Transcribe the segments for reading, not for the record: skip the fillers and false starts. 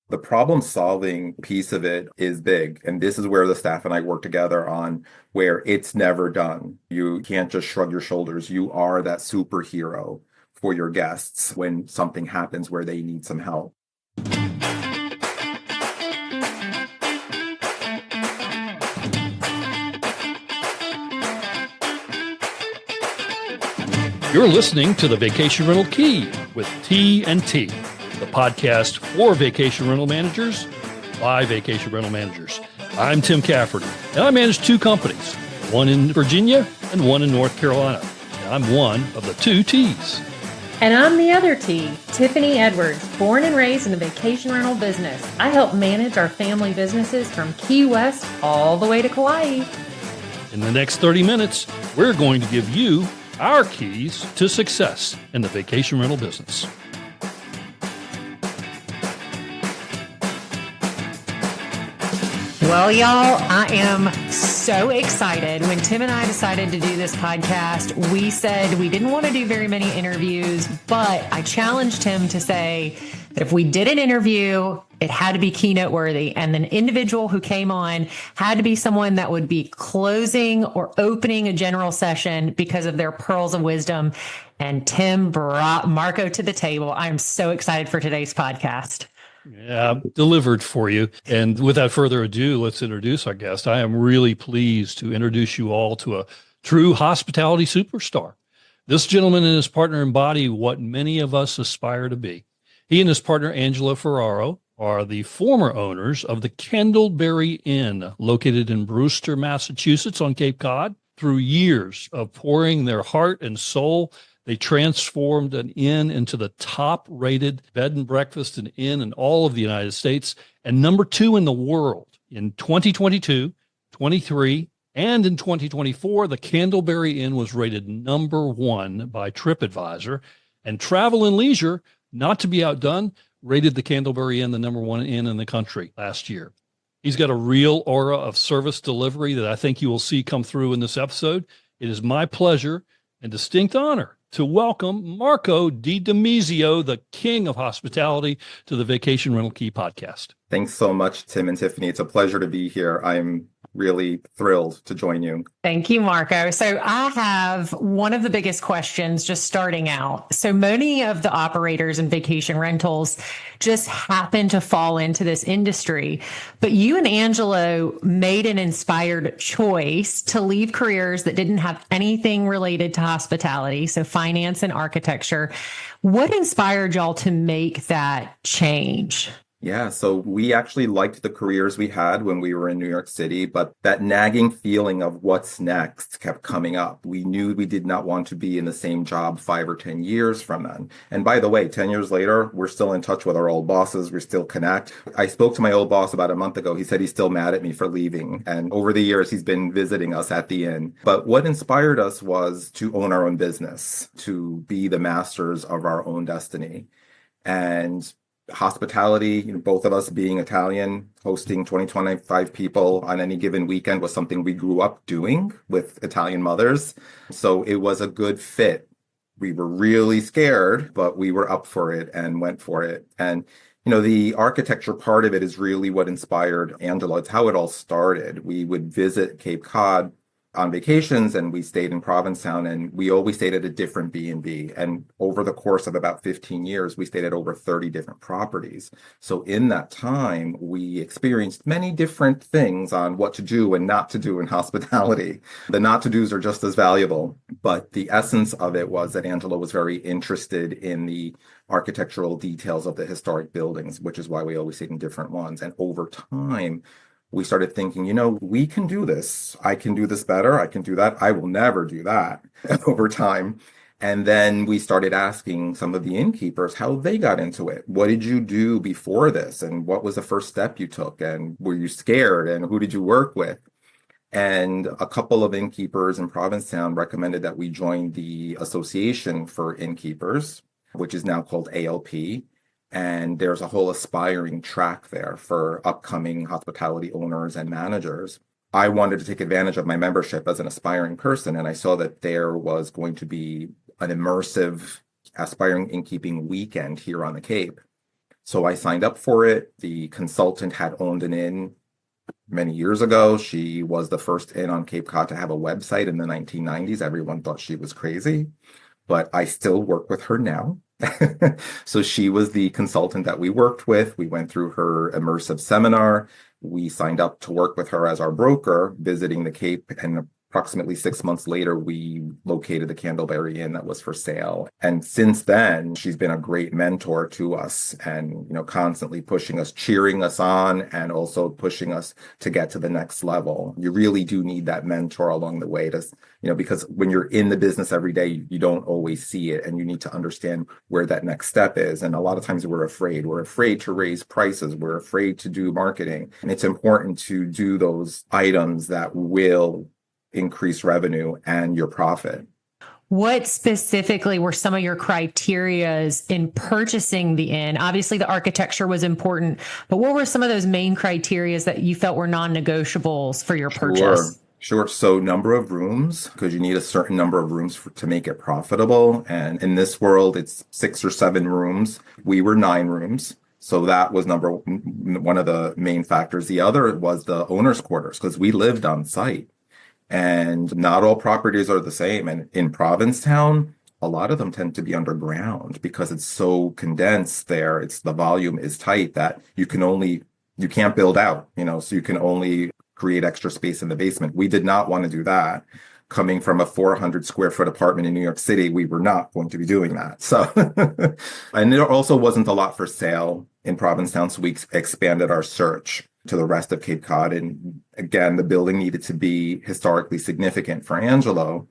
The problem solving piece of it is big. And this is where the staff and I work together on where it's never done. You can't just shrug your shoulders. You are that superhero for your guests when something happens where they need some help. You're listening to the Vacation Rental Key with T&T, the podcast for vacation rental managers by vacation rental managers. I'm Tim Cafferty, and I manage two companies, one in Virginia and one in North Carolina. And I'm one of the two T's. And I'm the other T, Tiffany Edwards, born and raised in the vacation rental business. I help manage our family businesses from Key West all the way to Kauai. In the next 30 minutes, we're going to give you our keys to success in the vacation rental business. Well, y'all, I am so excited. When Tim and I decided to do this podcast, we said we didn't want to do very many interviews, but I challenged him to say that if we did an interview, it had to be keynote worthy. And the individual who came on had to be someone that would be closing or opening a general session because of their pearls of wisdom. And Tim brought Marco to the table. I'm so excited for today's podcast. Yeah, delivered for you. And without further ado, let's introduce our guest. I am really pleased to introduce you all to a true hospitality superstar. This gentleman and his partner embody what many of us aspire to be. He and his partner, Angelo Ferraro, are the former owners of the Candleberry Inn, located in Brewster, Massachusetts on Cape Cod. Through years of pouring their heart and soul, they transformed an inn into the top-rated bed and breakfast and inn in all of the United States and number 2 in the world. In 2022, 23, and in 2024, the Candleberry Inn was rated number 1 by TripAdvisor, and Travel and Leisure, not to be outdone, rated the Candleberry Inn the number 1 inn in the country last year. He's got a real aura of service delivery that I think you will see come through in this episode. It is my pleasure and distinct honor to welcome Marco DiDimesio, the king of hospitality, to the Vacation Rental Key podcast. Thanks so much, Tim and Tiffany. It's a pleasure to be here. I'm really thrilled to join you. Thank you, Marco. So I have one of the biggest questions just starting out. So many of the operators in vacation rentals just happen to fall into this industry, but you and Angelo made an inspired choice to leave careers that didn't have anything related to hospitality, so finance and architecture. What inspired y'all to make that change? Yeah, so we actually liked the careers we had when we were in New York City, but that nagging feeling of what's next kept coming up. We knew we did not want to be in the same job 5 or 10 years from then. And by the way, 10 years later, we're still in touch with our old bosses. We still connect. I spoke to my old boss about a month ago. He said he's still mad at me for leaving. And over the years, he's been visiting us at the inn. But what inspired us was to own our own business, to be the masters of our own destiny. And hospitality, both of us being Italian, hosting 20, 25 people on any given weekend was something we grew up doing with Italian mothers. So it was a good fit. We were really scared, but we were up for it and went for it. And, the architecture part of it is really what inspired Angelo. It's how it all started. We would visit Cape Cod on vacations, and we stayed in Provincetown, and we always stayed at a different B&B. And over the course of about 15 years, we stayed at over 30 different properties. So in that time, we experienced many different things on what to do and not to do in hospitality. The not to do's are just as valuable, but the essence of it was that Angelo was very interested in the architectural details of the historic buildings, which is why we always stayed in different ones. And over time, we started thinking, we can do this. I can do this better. I can do that. I will never do that over time. And then we started asking some of the innkeepers how they got into it. What did you do before this? And what was the first step you took? And were you scared? And who did you work with? And a couple of innkeepers in Provincetown recommended that we join the Association for Innkeepers, which is now called ALP. And there's a whole aspiring track there for upcoming hospitality owners and managers. I wanted to take advantage of my membership as an aspiring person, and I saw that there was going to be an immersive aspiring innkeeping weekend here on the Cape. So I signed up for it. The consultant had owned an inn many years ago. She was the first inn on Cape Cod to have a website in the 1990s. Everyone thought she was crazy, but I still work with her now. So she was the consultant that we worked with. We went through her immersive seminar. We signed up to work with her as our broker, visiting the Cape, and approximately 6 months later, we located the Candleberry Inn that was for sale. And since then, she's been a great mentor to us and, constantly pushing us, cheering us on, and also pushing us to get to the next level. You really do need that mentor along the way to, because when you're in the business every day, you don't always see it, and you need to understand where that next step is. And a lot of times we're afraid. We're afraid to raise prices. We're afraid to do marketing. And it's important to do those items that will increase revenue and your profit. What specifically were some of your criterias in purchasing the inn? Obviously, the architecture was important, but what were some of those main criterias that you felt were non-negotiables for your purchase? Sure. So number of rooms, because you need a certain number of rooms to make it profitable. And in this world, it's 6 or 7 rooms. We were 9 rooms. So that was one of the main factors. The other was the owner's quarters, because we lived on site. And not all properties are the same. And in Provincetown, a lot of them tend to be underground because it's so condensed there. The volume is tight that you can't build out, so you can only create extra space in the basement. We did not want to do that. Coming from a 400 square foot apartment in New York City, we were not going to be doing that. So, and there also wasn't a lot for sale in Provincetown. So we expanded our search to the rest of Cape Cod. And again, the building needed to be historically significant for Angelo.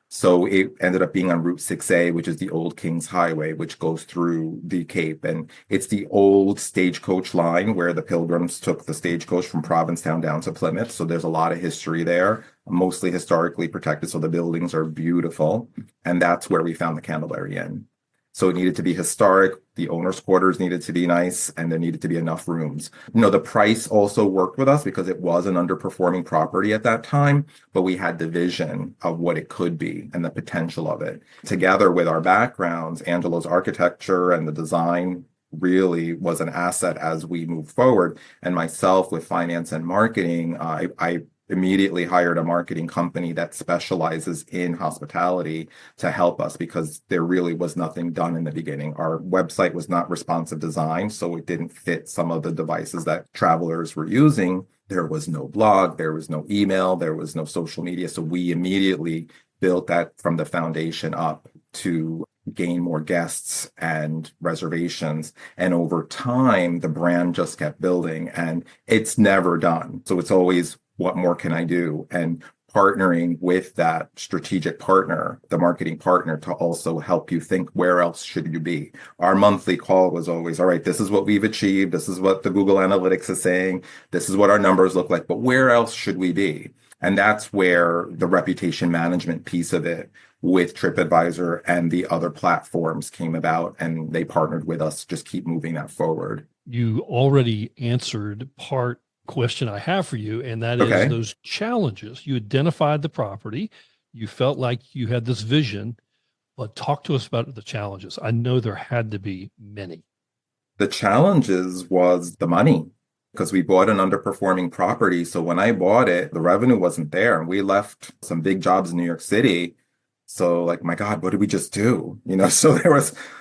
So it ended up being on Route 6A, which is the old Kings Highway, which goes through the Cape. And it's the old stagecoach line where the Pilgrims took the stagecoach from Provincetown down to Plymouth. So there's a lot of history there, mostly historically protected. So the buildings are beautiful. And that's where we found the Candleberry Inn. So it needed to be historic. The owner's quarters needed to be nice, and there needed to be enough rooms. The price also worked with us because it was an underperforming property at that time, but we had the vision of what it could be and the potential of it. Together with our backgrounds, Angelo's architecture and the design really was an asset as we moved forward. And myself with finance and marketing, I immediately hired a marketing company that specializes in hospitality to help us because there really was nothing done in the beginning. Our website was not responsive design, so it didn't fit some of the devices that travelers were using. There was no blog, there was no email, there was no social media. So we immediately built that from the foundation up to gain more guests and reservations. And over time, the brand just kept building, and it's never done. So it's always, what more can I do? And partnering with that strategic partner, the marketing partner, to also help you think, where else should you be? Our monthly call was always, all right, this is what we've achieved. This is what the Google Analytics is saying. This is what our numbers look like, but where else should we be? And that's where the reputation management piece of it with TripAdvisor and the other platforms came about, and they partnered with us to just keep moving that forward. You already answered part question I have for you, and that Okay. is those challenges. You identified the property, you felt like you had this vision, but talk to us about the challenges. I know there had to be many. The challenges was the money, because we bought an underperforming property. So when I bought it, the revenue wasn't there, and we left some big jobs in New York City. So like, my God, what did we just do? So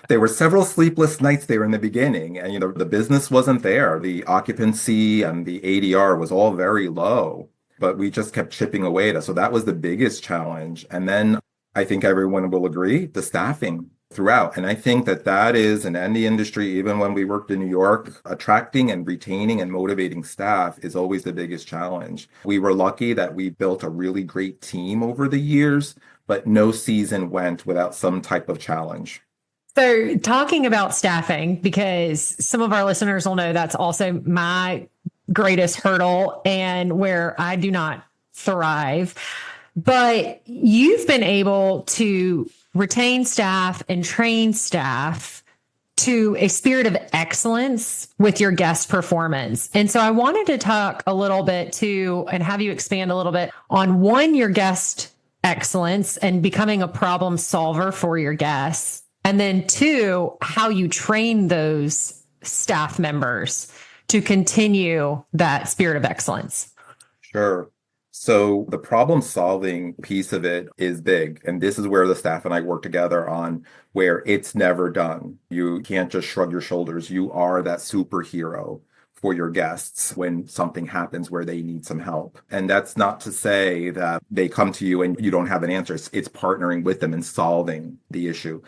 there were several sleepless nights there in the beginning, and, the business wasn't there. The occupancy and the ADR was all very low, but we just kept chipping away at it. So that was the biggest challenge. And then I think everyone will agree, the staffing throughout. And I think that is in any industry, even when we worked in New York, attracting and retaining and motivating staff is always the biggest challenge. We were lucky that we built a really great team over the years, but no season went without some type of challenge. So talking about staffing, because some of our listeners will know that's also my greatest hurdle and where I do not thrive. But you've been able to retain staff and train staff to a spirit of excellence with your guest performance. And so I wanted to talk a little bit too, and have you expand a little bit on your guest excellence and becoming a problem solver for your guests. And then 2, how you train those staff members to continue that spirit of excellence? Sure. So the problem solving piece of it is big. And this is where the staff and I work together on, where it's never done. You can't just shrug your shoulders. You are that superhero for your guests when something happens where they need some help. And that's not to say that they come to you and you don't have an answer. It's partnering with them and solving the issue.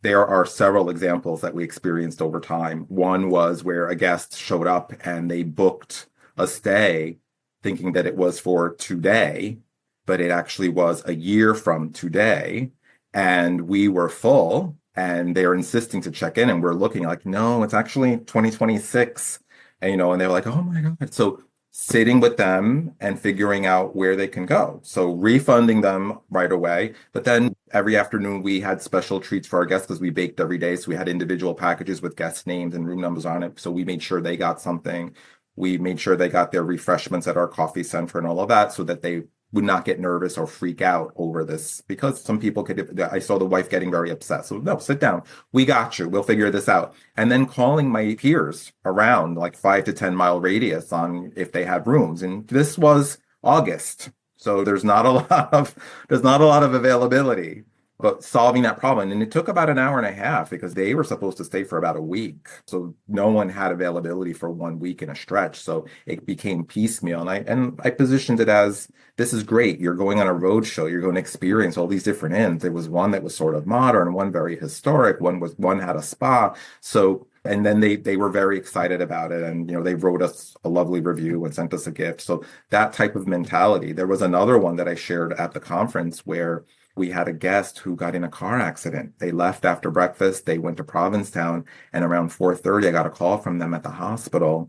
There are several examples that we experienced over time. One was where a guest showed up and they booked a stay thinking that it was for today, but it actually was a year from today. And we were full and they're insisting to check in and we're looking like, no, it's actually 2026. And, and they're like, oh my God. So sitting with them and figuring out where they can go. So refunding them right away. But then every afternoon we had special treats for our guests because we baked every day. So we had individual packages with guest names and room numbers on it. So we made sure they got something. We made sure they got their refreshments at our coffee center and all of that so that they would not get nervous or freak out over this, because some people I saw the wife getting very upset. So no, sit down. We got you. We'll figure this out. And then calling my peers around like 5 to 10 mile radius on if they have rooms. And this was August. So there's not a lot of availability. But solving that problem, and it took about an hour and a half because they were supposed to stay for about a week. So no one had availability for 1 week in a stretch. So it became piecemeal. And I positioned it as, this is great. You're going on a road show. You're going to experience all these different inns. There was one that was sort of modern, one very historic, one had a spa. So, and then they were very excited about it. And, they wrote us a lovely review and sent us a gift. So that type of mentality. There was another one that I shared at the conference where we had a guest who got in a car accident. They left after breakfast. They went to Provincetown, and around 4:30, I got a call from them at the hospital,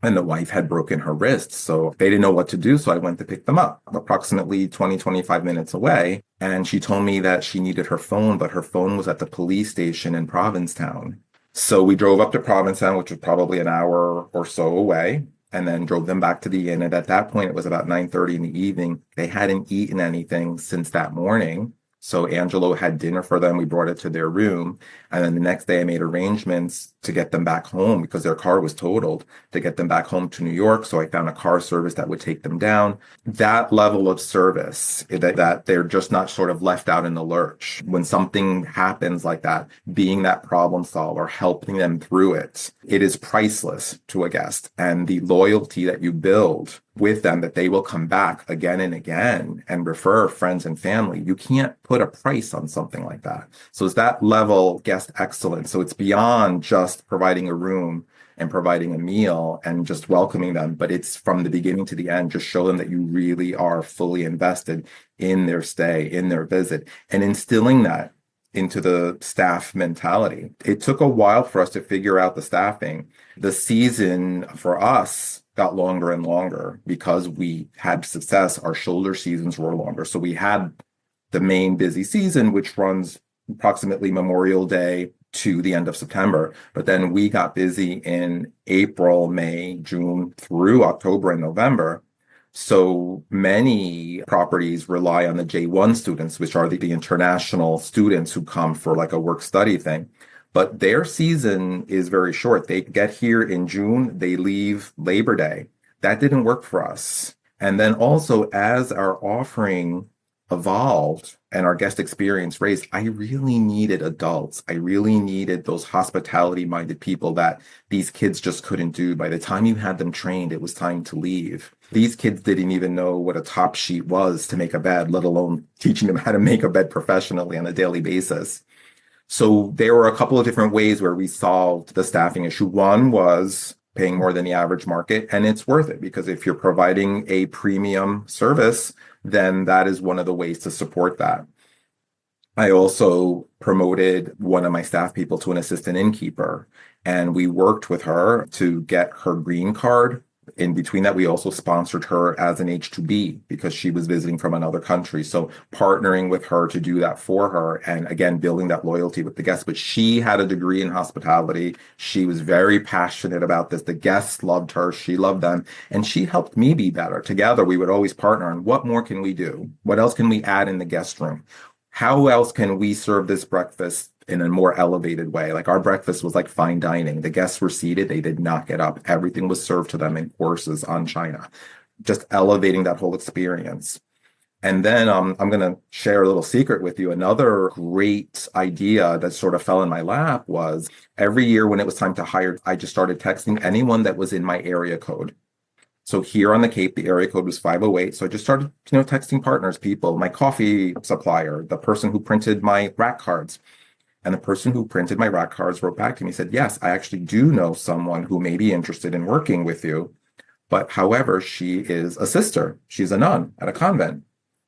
and the wife had broken her wrist. So they didn't know what to do. So I went to pick them up approximately 20, 25 minutes away. And she told me that she needed her phone, but her phone was at the police station in Provincetown. So we drove up to Provincetown, which was probably an hour or so away, and then drove them back to the inn. And at that point, it was about 9:30 in the evening. They hadn't eaten anything since that morning. So Angelo had dinner for them. We brought it to their room. And then the next day I made arrangements to get them back home because their car was totaled, to get them back home to New York. So I found a car service that would take them down. That level of service, that they're just not sort of left out in the lurch. When something happens like that, being that problem solver, helping them through it, it is priceless to a guest. And the loyalty that you build with them, that they will come back again and again and refer friends and family. You can't put a price on something like that. So it's that level guest excellence. So it's beyond just providing a room and providing a meal and just welcoming them, but it's from the beginning to the end. Just show them that you really are fully invested in their stay, in their visit, and instilling that into the staff mentality. It took a while for us to figure out the staffing. The season for us got longer and longer because we had success. Our shoulder seasons were longer. So we had the main busy season, which runs approximately Memorial Day to the end of September. But then we got busy in April, May, June through October and November. So many properties rely on the J1 students, which are the international students who come for like a work study thing. But their season is very short. They get here in June, they leave Labor Day. That didn't work for us. And then also, as our offering evolved and our guest experience raised, I really needed adults. I really needed those hospitality-minded people that these kids just couldn't do. By the time you had them trained, it was time to leave. These kids didn't even know what a top sheet was to make a bed, let alone teaching them how to make a bed professionally on a daily basis. So there were a couple of different ways where we solved the staffing issue. One was paying more than the average market, and it's worth it because if you're providing a premium service, then that is one of the ways to support that. I also promoted one of my staff people to an assistant innkeeper, and we worked with her to get her green card. In between that, we also sponsored her as an H-2B because she was visiting from another country. So partnering with her to do that for her, and again, building that loyalty with the guests. But she had a degree in hospitality. She was very passionate about this. The guests loved her. She loved them. And she helped me be better. Together, we would always partner on what more can we do? What else can we add in the guest room? How else can we serve this breakfast in a more elevated way. Like our breakfast was like fine dining. The guests were seated. They did not get up. Everything was served to them in courses on china, just elevating that whole experience. And then I'm going to share a little secret with you. Another great idea that sort of fell in my lap was every year when it was time to hire, I just started texting anyone that was in my area code. So here on the Cape, the area code was 508. So I just started, texting partners, people, my coffee supplier, the person who printed my rack cards. And the person who printed my rack cards wrote back to me and said, yes, I actually do know someone who may be interested in working with you. But however, she is a sister. She's a nun at a convent.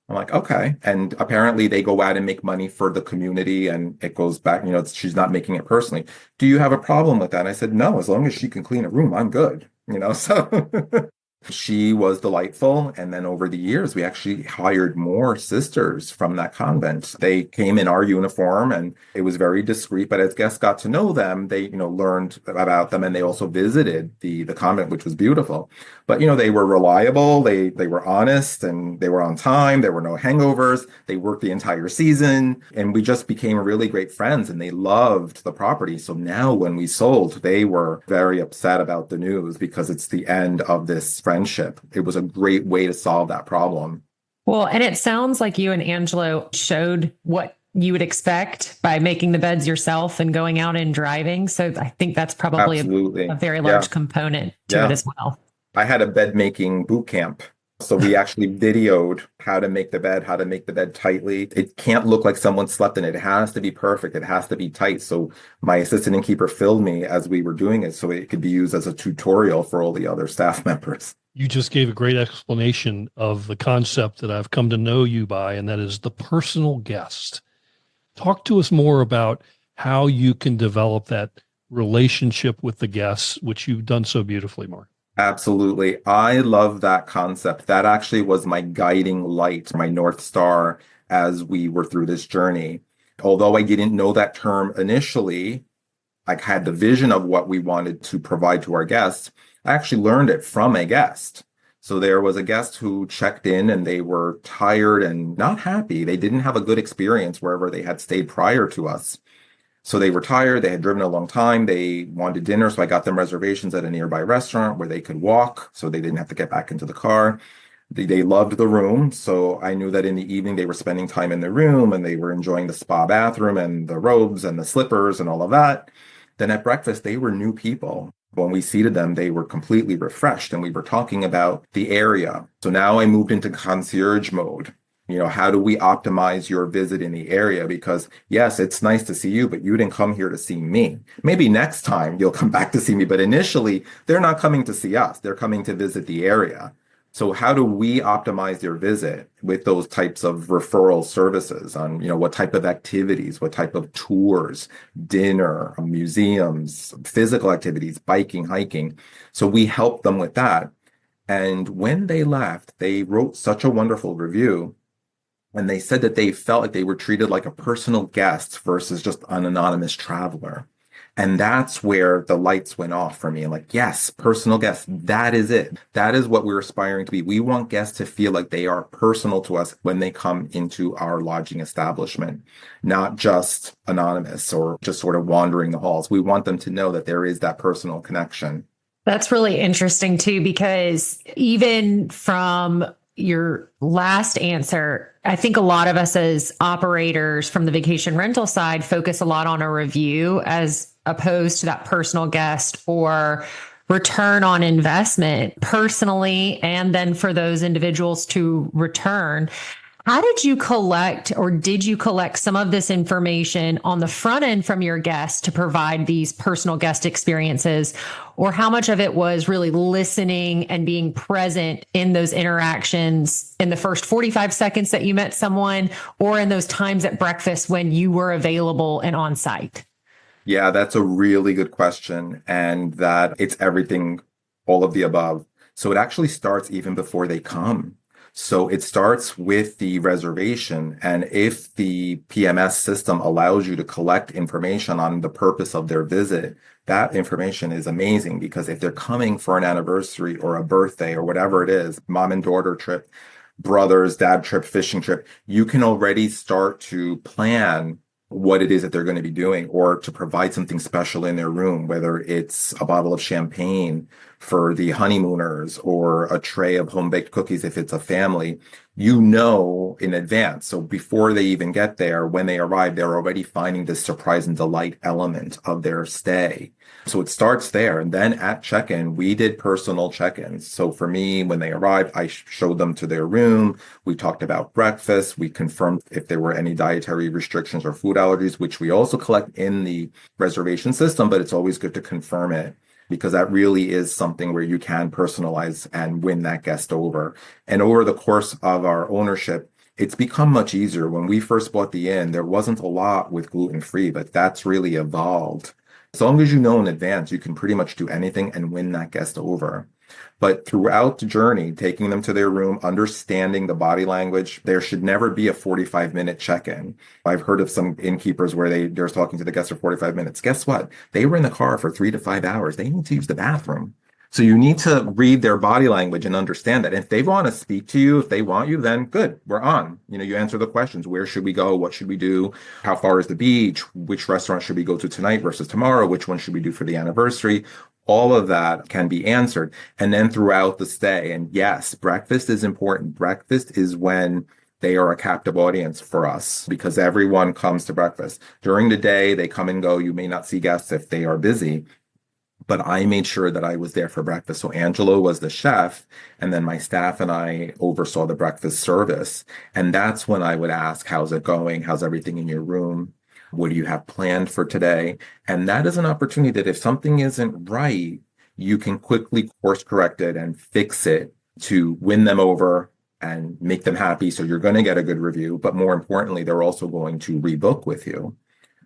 I'm like, okay. And apparently they go out and make money for the community and it goes back, she's not making it personally. Do you have a problem with that? And I said, no, as long as she can clean a room, I'm good. So she was delightful. And then over the years, we actually hired more sisters from that convent. They came in our uniform and it was very discreet, but as guests got to know them, they, learned about them and they also visited the convent, which was beautiful. But, they were reliable. They were honest and they were on time. There were no hangovers. They worked the entire season and we just became really great friends and they loved the property. So now when we sold, they were very upset about the news because it's the end of this friendship. It was a great way to solve that problem. Well, and it sounds like you and Angelo showed what you would expect by making the beds yourself and going out and driving. So I think that's probably a very large component to it as well. I had a bed making boot camp. So we actually videoed how to make the bed tightly. It can't look like someone slept in it. It has to be perfect. It has to be tight. So my assistant innkeeper filmed me as we were doing it so it could be used as a tutorial for all the other staff members. You just gave a great explanation of the concept that I've come to know you by, and that is the personal guest. Talk to us more about how you can develop that relationship with the guests, which you've done so beautifully, Mark. Absolutely. I love that concept. That actually was my guiding light, my North Star as we were through this journey. Although I didn't know that term initially, I had the vision of what we wanted to provide to our guests. I actually learned it from a guest. So there was a guest who checked in and they were tired and not happy. They didn't have a good experience wherever they had stayed prior to us. So they were tired. They had driven a long time. They wanted dinner. So I got them reservations at a nearby restaurant where they could walk so they didn't have to get back into the car. They loved the room. So I knew that in the evening they were spending time in the room and they were enjoying the spa bathroom and the robes and the slippers and all of that. Then at breakfast, they were new people. When we seated them, they were completely refreshed and we were talking about the area. So now I moved into concierge mode. How do we optimize your visit in the area? Because yes, it's nice to see you, but you didn't come here to see me. Maybe next time you'll come back to see me, but initially they're not coming to see us. They're coming to visit the area. So how do we optimize your visit with those types of referral services on, what type of activities, what type of tours, dinner, museums, physical activities, biking, hiking. So we help them with that. And when they left, they wrote such a wonderful review. And they said that they felt like they were treated like a personal guest versus just an anonymous traveler. And that's where the lights went off for me. Like, yes, personal guests, that is it. That is what we're aspiring to be. We want guests to feel like they are personal to us when they come into our lodging establishment, not just anonymous or just sort of wandering the halls. We want them to know that there is that personal connection. That's really interesting too, because even from your last answer, I think a lot of us as operators from the vacation rental side focus a lot on a review as opposed to that personal guest or return on investment personally. And then for those individuals to return. How did you collect or did you collect some of this information on the front end from your guests to provide these personal guest experiences? Or how much of it was really listening and being present in those interactions in the first 45 seconds that you met someone or in those times at breakfast when you were available and on site? Yeah, that's a really good question. And that it's everything, all of the above. So it actually starts even before they come. So it starts with the reservation. And if the PMS system allows you to collect information on the purpose of their visit, that information is amazing because if they're coming for an anniversary or a birthday or whatever it is, mom and daughter trip, brothers, dad trip, fishing trip, you can already start to plan what it is that they're going to be doing, or to provide something special in their room, whether it's a bottle of champagne for the honeymooners or a tray of home-baked cookies if it's a family, you know in advance. So before they even get there, when they arrive, they're already finding this surprise and delight element of their stay. So it starts there. And then at check-in, we did personal check-ins. So for me, when they arrived, I showed them to their room. We talked about breakfast. We confirmed if there were any dietary restrictions or food allergies, which we also collect in the reservation system, but it's always good to confirm it, because that really is something where you can personalize and win that guest over. And over the course of our ownership, it's become much easier. When we first bought the inn, there wasn't a lot with gluten-free, but that's really evolved. As long as you know in advance, you can pretty much do anything and win that guest over. But throughout the journey, taking them to their room, understanding the body language, there should never be a 45-minute check-in. I've heard of some innkeepers where they're talking to the guests for 45 minutes. Guess what? They were in the car for 3 to 5 hours. They need to use the bathroom. So you need to read their body language and understand that. If they want to speak to you, if they want you, then good, we're on. You answer the questions. Where should we go? What should we do? How far is the beach? Which restaurant should we go to tonight versus tomorrow? Which one should we do for the anniversary? All of that can be answered. And then throughout the stay, and yes, breakfast is important. Breakfast is when they are a captive audience for us, because everyone comes to breakfast. During the day, they come and go. You may not see guests if they are busy, but I made sure that I was there for breakfast. So Angelo was the chef, and then my staff and I oversaw the breakfast service. And that's when I would ask, how's it going? How's everything in your room? What do you have planned for today? And that is an opportunity that if something isn't right, you can quickly course correct it and fix it to win them over and make them happy. So you're going to get a good review, but more importantly, they're also going to rebook with you.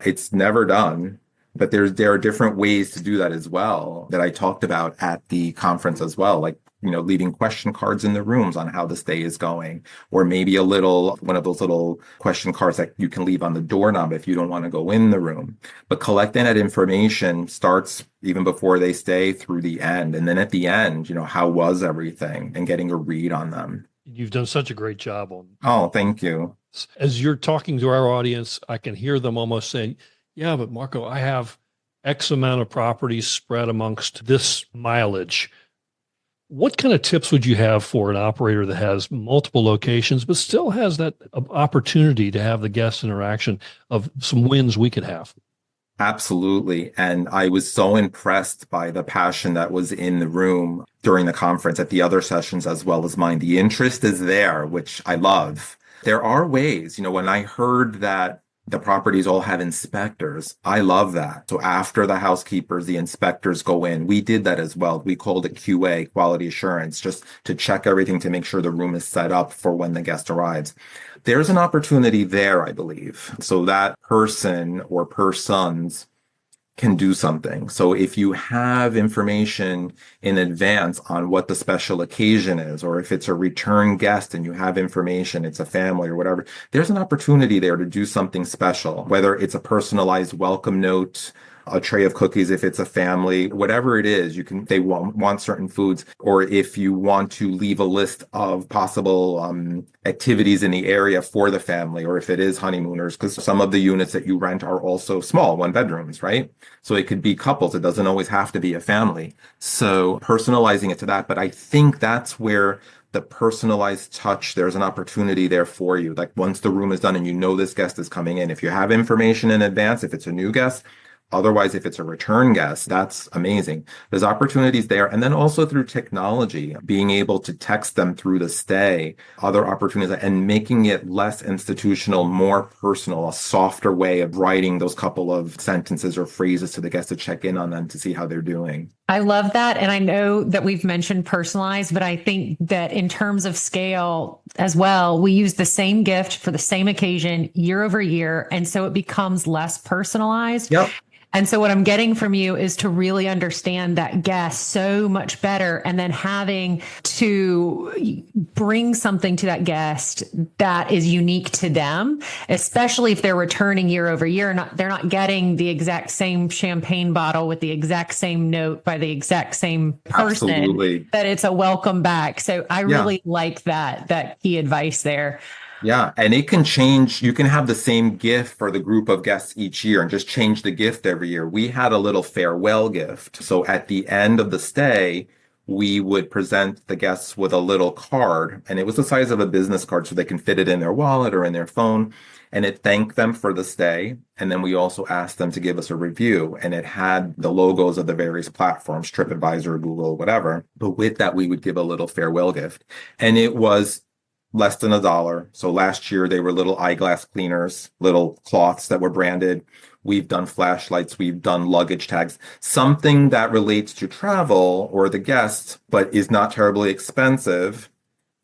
It's never done, but there are different ways to do that as well that I talked about at the conference as well, like leaving question cards in the rooms on how the stay is going, or maybe one of those little question cards that you can leave on the doorknob if you don't want to go in the room. But collecting that information starts even before they stay through the end. And then at the end, how was everything, and getting a read on them. You've done such a great job on. Oh, thank you. As you're talking to our audience, I can hear them almost saying, yeah, but Marco, I have X amount of properties spread amongst this mileage. What kind of tips would you have for an operator that has multiple locations, but still has that opportunity to have the guest interaction of some wins we could have? Absolutely. And I was so impressed by the passion that was in the room during the conference, at the other sessions as well as mine. The interest is there, which I love. There are ways, when I heard that the properties all have inspectors, I love that. So after the housekeepers, the inspectors go in. We did that as well. We called it QA, quality assurance, just to check everything to make sure the room is set up for when the guest arrives. There's an opportunity there, I believe. So that person or persons can do something. So if you have information in advance on what the special occasion is, or if it's a return guest and you have information, it's a family or whatever, there's an opportunity there to do something special, whether it's a personalized welcome note, a tray of cookies if it's a family, whatever it is, they want certain foods, or if you want to leave a list of possible activities in the area for the family, or if it is honeymooners, because some of the units that you rent are also small, 1-bedrooms, right? So it could be couples. It doesn't always have to be a family. So personalizing it to that. But I think that's where the personalized touch, there's an opportunity there for you. Like once the room is done and this guest is coming in, if you have information in advance, if it's a new guest, otherwise, if it's a return guest, that's amazing. There's opportunities there. And then also through technology, being able to text them through the stay, other opportunities, and making it less institutional, more personal, a softer way of writing those couple of sentences or phrases to the guests to check in on them to see how they're doing. I love that. And I know that we've mentioned personalized, but I think that in terms of scale as well, we use the same gift for the same occasion year over year. And so it becomes less personalized. Yep. And so what I'm getting from you is to really understand that guest so much better, and then having to bring something to that guest that is unique to them, especially if they're returning year over year. They're not getting the exact same champagne bottle with the exact same note by the exact same person. Absolutely. That it's a welcome back. So I really like that key advice there. Yeah, and it can change. You can have the same gift for the group of guests each year and just change the gift every year. We had a little farewell gift. So at the end of the stay, we would present the guests with a little card, and it was the size of a business card so they can fit it in their wallet or in their phone. And it thanked them for the stay. And then we also asked them to give us a review, and it had the logos of the various platforms, TripAdvisor, Google, whatever. But with that, we would give a little farewell gift. And it was less than $1. So last year they were little eyeglass cleaners, little cloths that were branded. We've done flashlights, we've done luggage tags, something that relates to travel or the guest, but is not terribly expensive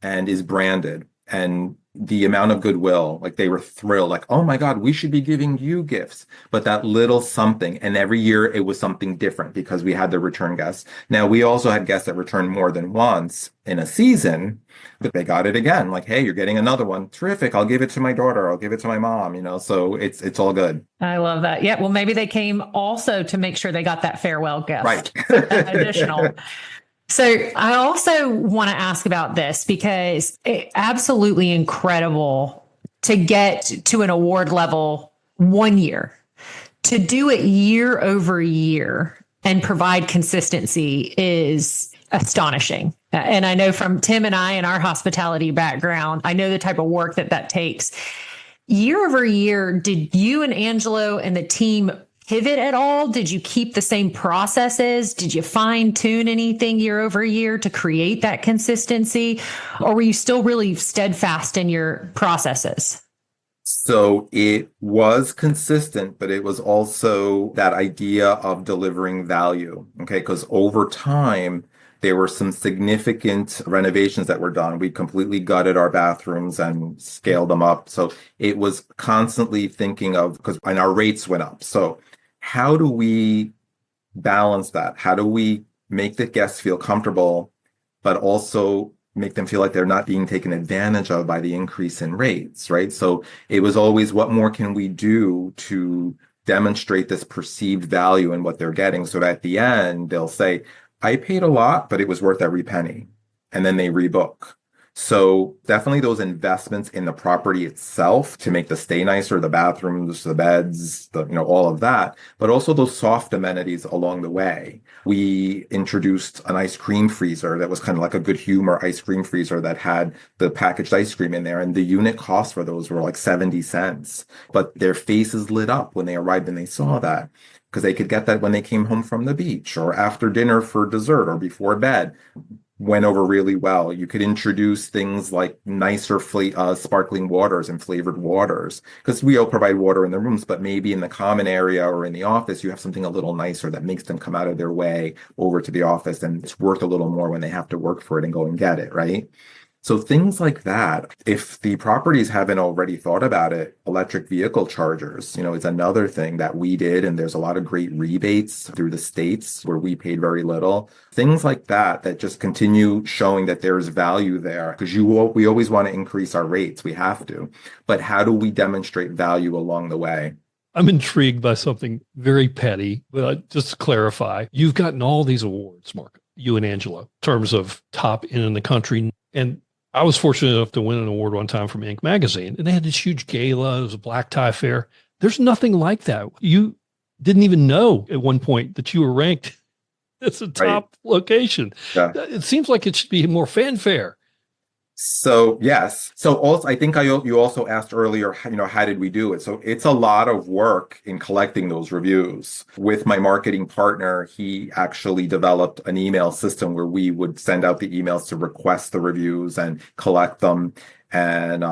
and is branded. And the amount of goodwill, like they were thrilled, like, oh my God, we should be giving you gifts. But that little something, and every year it was something different because we had the return guests. Now, we also had guests that returned more than once in a season, but they got it again. Like, hey, you're getting another one. Terrific. I'll give it to my daughter. I'll give it to my mom, so it's all good. I love that. Yeah. Well, maybe they came also to make sure they got that farewell gift. Right. Additional. So I also want to ask about this because it's absolutely incredible to get to an award level 1 year, to do it year over year and provide consistency is astonishing. And I know from Tim and I and our hospitality background, I know the type of work that takes. Year over year, did you and Angelo and the team pivot at all? Did you keep the same processes? Did you fine tune anything year over year to create that consistency? Or were you still really steadfast in your processes? So it was consistent, but it was also that idea of delivering value. Okay. Because over time, there were some significant renovations that were done. We completely gutted our bathrooms and scaled them up. So it was constantly thinking of, and our rates went up. So how do we balance that? How do we make the guests feel comfortable, but also make them feel like they're not being taken advantage of by the increase in rates, right? So it was always, what more can we do to demonstrate this perceived value in what they're getting? So that at the end, they'll say, I paid a lot, but it was worth every penny. And then they rebook. So definitely those investments in the property itself to make the stay nicer, the bathrooms, the beds, all of that, but also those soft amenities along the way. We introduced an ice cream freezer that was kind of like a good humor ice cream freezer that had the packaged ice cream in there. And the unit cost for those were like 70 cents, but their faces lit up when they arrived and they saw that, because they could get that when they came home from the beach or after dinner for dessert or before bed. Went over really well. You could introduce things like nicer sparkling waters and flavored waters, because we all provide water in the rooms, but maybe in the common area or in the office, you have something a little nicer that makes them come out of their way over to the office, and it's worth a little more when they have to work for it and go and get it, right? So things like that. If the properties haven't already thought about it, electric vehicle chargers, is another thing that we did. And there's a lot of great rebates through the states where we paid very little. Things like that just continue showing that there's value there, because we always want to increase our rates. We have to. But how do we demonstrate value along the way? I'm intrigued by something very petty, but just to clarify, you've gotten all these awards, Mark, you and Angelo, in terms of top inn in the country. And I was fortunate enough to win an award one time from Inc. magazine, and they had this huge gala. It was a black tie affair. There's nothing like that. You didn't even know at one point that you were ranked as a top location. Yeah. It seems like it should be more fanfare. So yes. So also, I think you also asked earlier, how did we do it? So it's a lot of work in collecting those reviews. With my marketing partner, he actually developed an email system where we would send out the emails to request the reviews and collect them and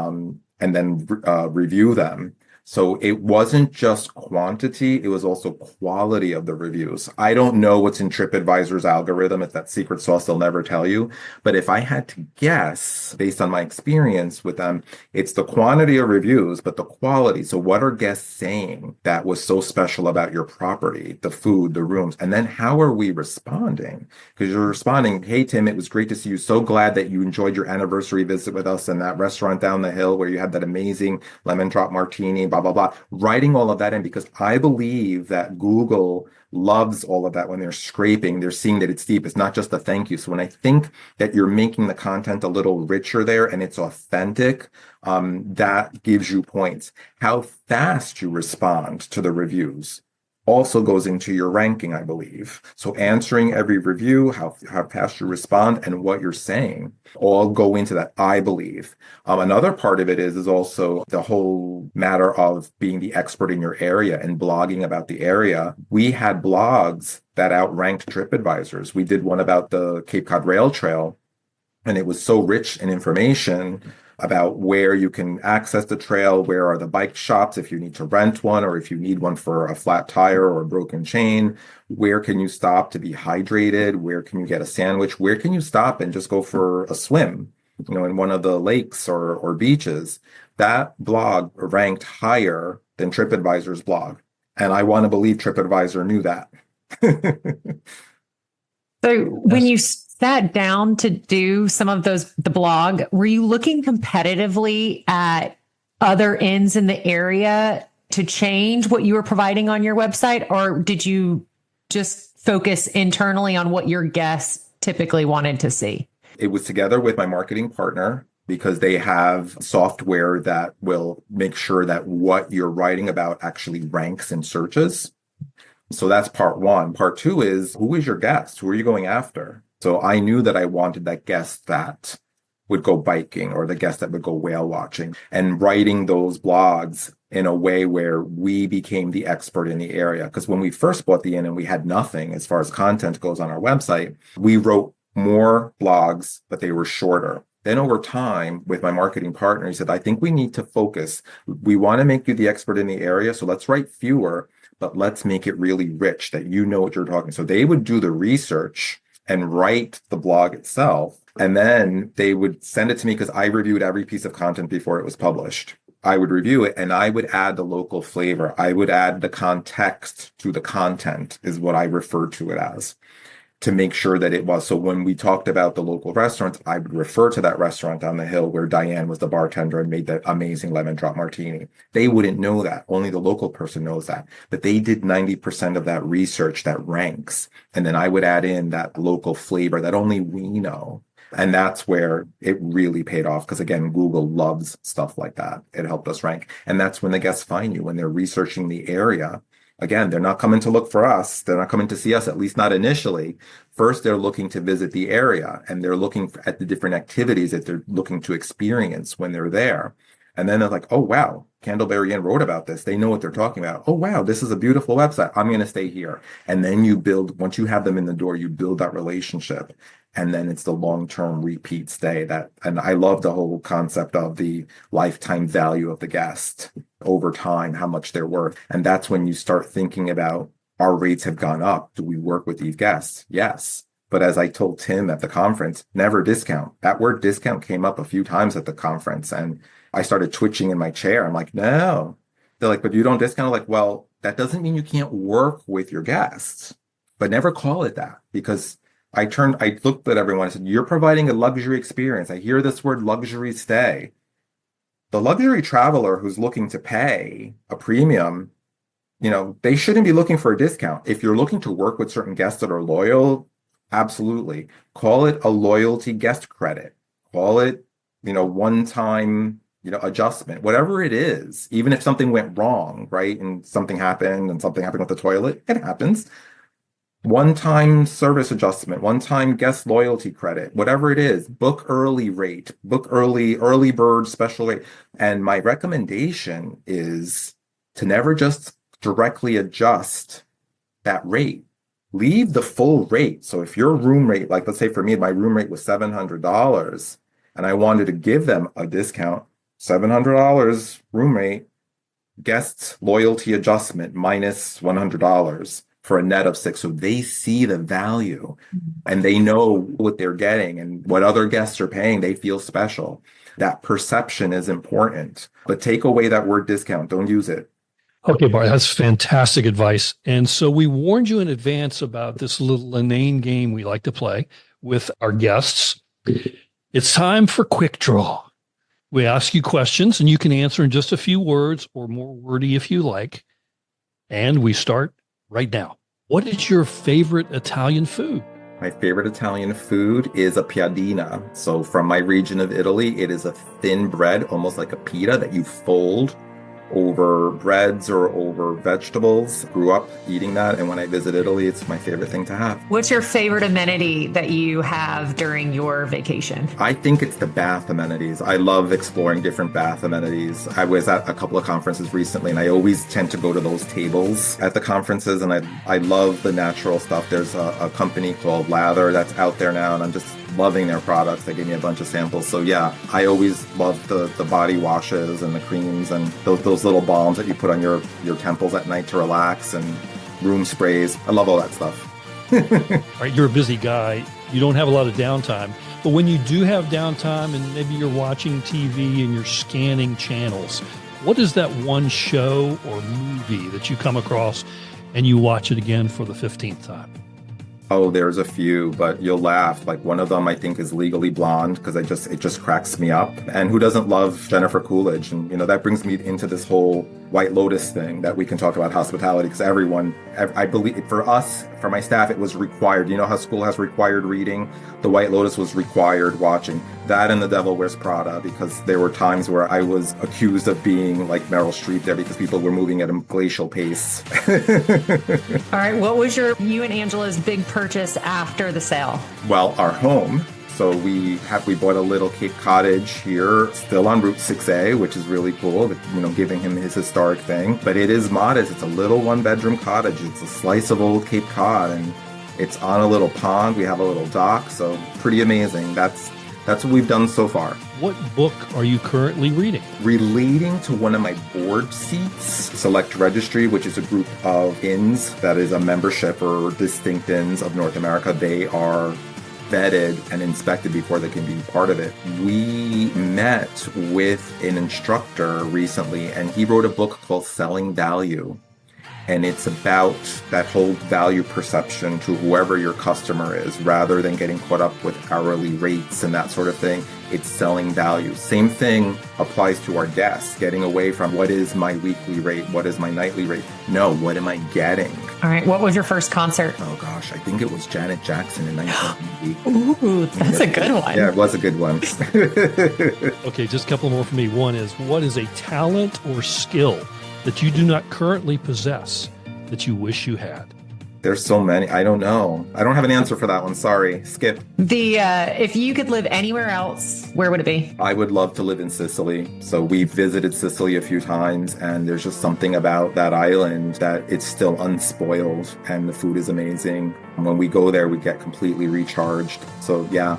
then review them. So it wasn't just quantity, it was also quality of the reviews. I don't know what's in TripAdvisor's algorithm. It's that secret sauce they'll never tell you. But if I had to guess, based on my experience with them, it's the quantity of reviews, but the quality. So what are guests saying that was so special about your property, the food, the rooms? And then how are we responding? Because you're responding, hey, Tim, it was great to see you. So glad that you enjoyed your anniversary visit with us in that restaurant down the hill where you had that amazing lemon drop martini, blah, blah, blah. Writing all of that in, because I believe that Google loves all of that. When they're scraping, they're seeing that it's deep. It's not just a thank you. So when I think that you're making the content a little richer there and it's authentic, that gives you points. How fast you respond to the reviews also goes into your ranking, I believe. So answering every review, how fast you respond, and what you're saying all go into that, I believe. Another part of it is also the whole matter of being the expert in your area and blogging about the area. We had blogs that outranked TripAdvisors. We did one about the Cape Cod Rail Trail, and it was so rich in information about where you can access the trail, where are the bike shops if you need to rent one, or if you need one for a flat tire or a broken chain, where can you stop to be hydrated, where can you get a sandwich, where can you stop and just go for a swim, in one of the lakes or beaches. That blog ranked higher than TripAdvisor's blog. And I want to believe TripAdvisor knew that. So when you sat down to do some of the blog, were you looking competitively at other inns in the area to change what you were providing on your website? Or did you just focus internally on what your guests typically wanted to see? It was together with my marketing partner, because they have software that will make sure that what you're writing about actually ranks in searches. So that's part one. Part two is, who is your guest? Who are you going after? So I knew that I wanted that guest that would go biking, or the guest that would go whale watching, and writing those blogs in a way where we became the expert in the area. Because when we first bought the inn and we had nothing as far as content goes on our website, we wrote more blogs, but they were shorter. Then over time, with my marketing partner, he said, I think we need to focus. We want to make you the expert in the area, so let's write fewer, but let's make it really rich, that you know what you're talking. So they would do the research and write the blog itself, and then they would send it to me, because I reviewed every piece of content before it was published. I would review it and I would add the local flavor. I would add the context to the content, is what I referred to it as, to make sure that it was. So when we talked about the local restaurants, I would refer to that restaurant on the hill where Diane was the bartender and made that amazing lemon drop martini. They wouldn't know that. Only the local person knows that. But they did 90% of that research that ranks. And then I would add in that local flavor that only we know. And that's where it really paid off. Because again, Google loves stuff like that. It helped us rank. And that's when the guests find you, when they're researching the area. Again, they're not coming to look for us. They're not coming to see us, at least not initially. First, they're looking to visit the area, and they're looking at the different activities that they're looking to experience when they're there. And then they're like, oh, wow, Candleberry Inn wrote about this. They know what they're talking about. Oh, wow, this is a beautiful website. I'm going to stay here. And then you build, once you have them in the door, you build that relationship. And then it's the long-term repeat stay and I love the whole concept of the lifetime value of the guest over time, how much they're worth. And that's when you start thinking about, our rates have gone up. Do we work with these guests? Yes. But as I told Tim at the conference, never discount. That word discount came up a few times at the conference, and I started twitching in my chair. I'm like, no. They're like, but you don't discount? I'm like, well, that doesn't mean you can't work with your guests, but never call it that, because I looked at everyone and said, you're providing a luxury experience. I hear this word luxury stay. The luxury traveler who's looking to pay a premium, they shouldn't be looking for a discount. If you're looking to work with certain guests that are loyal, absolutely. Call it a loyalty guest credit. Call it, one-time, adjustment, whatever it is. Even if something went wrong, right? And something happened with the toilet, it happens. One-time service adjustment, one-time guest loyalty credit, whatever it is, book early rate, book early bird special rate. And my recommendation is to never just directly adjust that rate. Leave the full rate. So if your room rate, like let's say for me, my room rate was $700 and I wanted to give them a discount, $700 room rate, guest loyalty adjustment minus $100. For a net of 6. So they see the value and they know what they're getting, and what other guests are paying, they feel special. That perception is important, but take away that word discount. Don't use it. Okay, Bart, that's fantastic advice. And so we warned you in advance about this little inane game we like to play with our guests. It's time for Quick Draw. We ask you questions and you can answer in just a few words, or more wordy if you like. And we start right now. What is your favorite Italian food? My favorite Italian food is a piadina. So from my region of Italy, it is a thin bread, almost like a pita that you fold over breads or over vegetables. Grew up eating that, and when I visit Italy, it's my favorite thing to have. What's your favorite amenity that you have during your vacation? I think it's the bath amenities. I love exploring different bath amenities. I was at a couple of conferences recently, and I always tend to go to those tables at the conferences, and I love the natural stuff. There's a company called Lather that's out there now, and I'm just loving their products. They gave me a bunch of samples. So yeah, I always love the body washes and the creams and those little balms that you put on your temples at night to relax, and room sprays. I love all that stuff. All right, you're a busy guy. You don't have a lot of downtime. But when you do have downtime and maybe you're watching TV and you're scanning channels, what is that one show or movie that you come across and you watch it again for the 15th time? Oh, there's a few, but you'll laugh. Like one of them, I think, is Legally Blonde, because it just cracks me up. And who doesn't love Jennifer Coolidge? And that brings me into this whole White Lotus thing that we can talk about hospitality, because everyone, I believe, for us, for my staff, it was required. You know how school has required reading? The White Lotus was required watching. That and The Devil Wears Prada, because there were times where I was accused of being like Meryl Streep there because people were moving at a glacial pace. All right, what was you and Angelo's big purchase after the sale? Well, our home. So we bought a little Cape Cottage here, still on Route 6A, which is really cool, giving him his historic thing. But it is modest. It's a little one-bedroom cottage. It's a slice of old Cape Cod, and it's on a little pond. We have a little dock, so pretty amazing. That's what we've done so far. What book are you currently reading? Relating to one of my board seats, Select Registry, which is a group of inns that is a membership or distinct inns of North America. They are vetted and inspected before they can be part of it. We met with an instructor recently, and he wrote a book called Selling Value. And it's about that whole value perception to whoever your customer is, rather than getting caught up with hourly rates and that sort of thing. It's selling value. Same thing applies to our guests, getting away from what is my weekly rate, what is my nightly rate. No, what am I getting? All right, what was your first concert? Oh gosh, I think it was Janet Jackson in 1980. Ooh, that's a good one. Yeah, it was a good one. Okay, just a couple more for me. One is, what is a talent or skill that you do not currently possess that you wish you had? There's so many. I don't know. I don't have an answer for that one. Sorry. Skip. If you could live anywhere else, where would it be? I would love to live in Sicily. So we've visited Sicily a few times, and there's just something about that island that it's still unspoiled, and the food is amazing. When we go there, we get completely recharged. So yeah,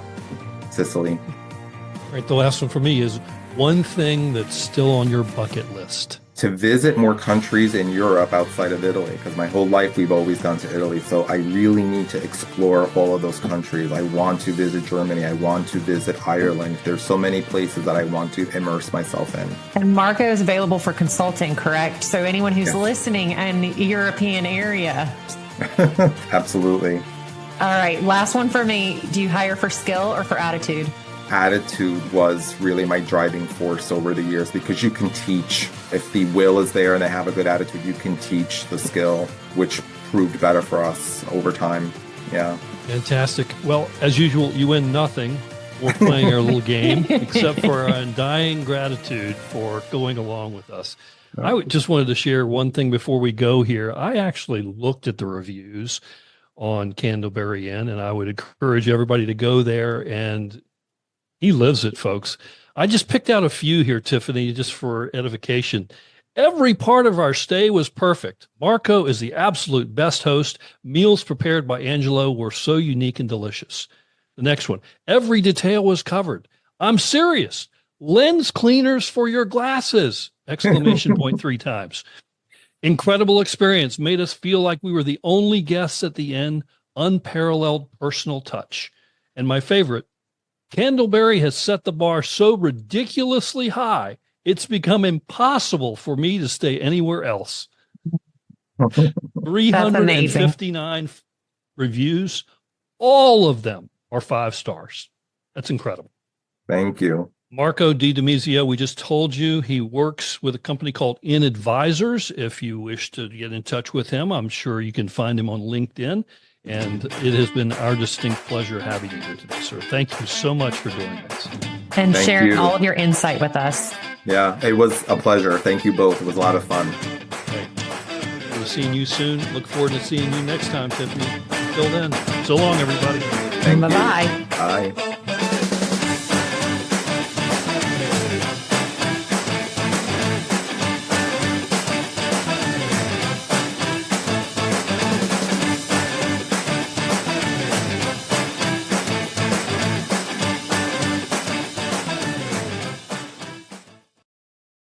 Sicily. All right, the last one for me is one thing that's still on your bucket list. To visit more countries in Europe outside of Italy, because my whole life we've always gone to Italy. So I really need to explore all of those countries. I want to visit Germany. I want to visit Ireland. There's so many places that I want to immerse myself in. And Marco is available for consulting, correct? So anyone who's listening in the European area. Absolutely. All right, last one for me. Do you hire for skill or for attitude? Attitude was really my driving force over the years, because you can teach. If the will is there and they have a good attitude, you can teach the skill, which proved better for us over time. Yeah. Fantastic. Well, as usual, you win nothing. We're playing our little game, except for our undying gratitude for going along with us. I just wanted to share one thing before we go here. I actually looked at the reviews on Candleberry Inn, and I would encourage everybody to go there, and he lives it, folks. I just picked out a few here, Tiffany, just for edification. Every part of our stay was perfect. Marco is the absolute best host. Meals prepared by Angelo were so unique and delicious. The next one, every detail was covered. I'm serious. Lens cleaners for your glasses! Exclamation point 3 times. Incredible experience. Made us feel like we were the only guests at the inn. Unparalleled personal touch. And my favorite, Candleberry has set the bar so ridiculously high, it's become impossible for me to stay anywhere else. 359 reviews, all of them are 5 stars. That's incredible. Thank you. Marco DiDimizio, we just told you he works with a company called Inn Advisors. If you wish to get in touch with him, I'm sure you can find him on LinkedIn. And it has been our distinct pleasure having you here today, sir. Thank you so much for doing this. And Thank sharing you. all of your insight with us. Yeah, it was a pleasure. Thank you both. It was a lot of fun. We'll be seeing you soon. Look forward to seeing you next time, Tiffany. Until then, so long, everybody. Thank you. Bye-bye. Bye.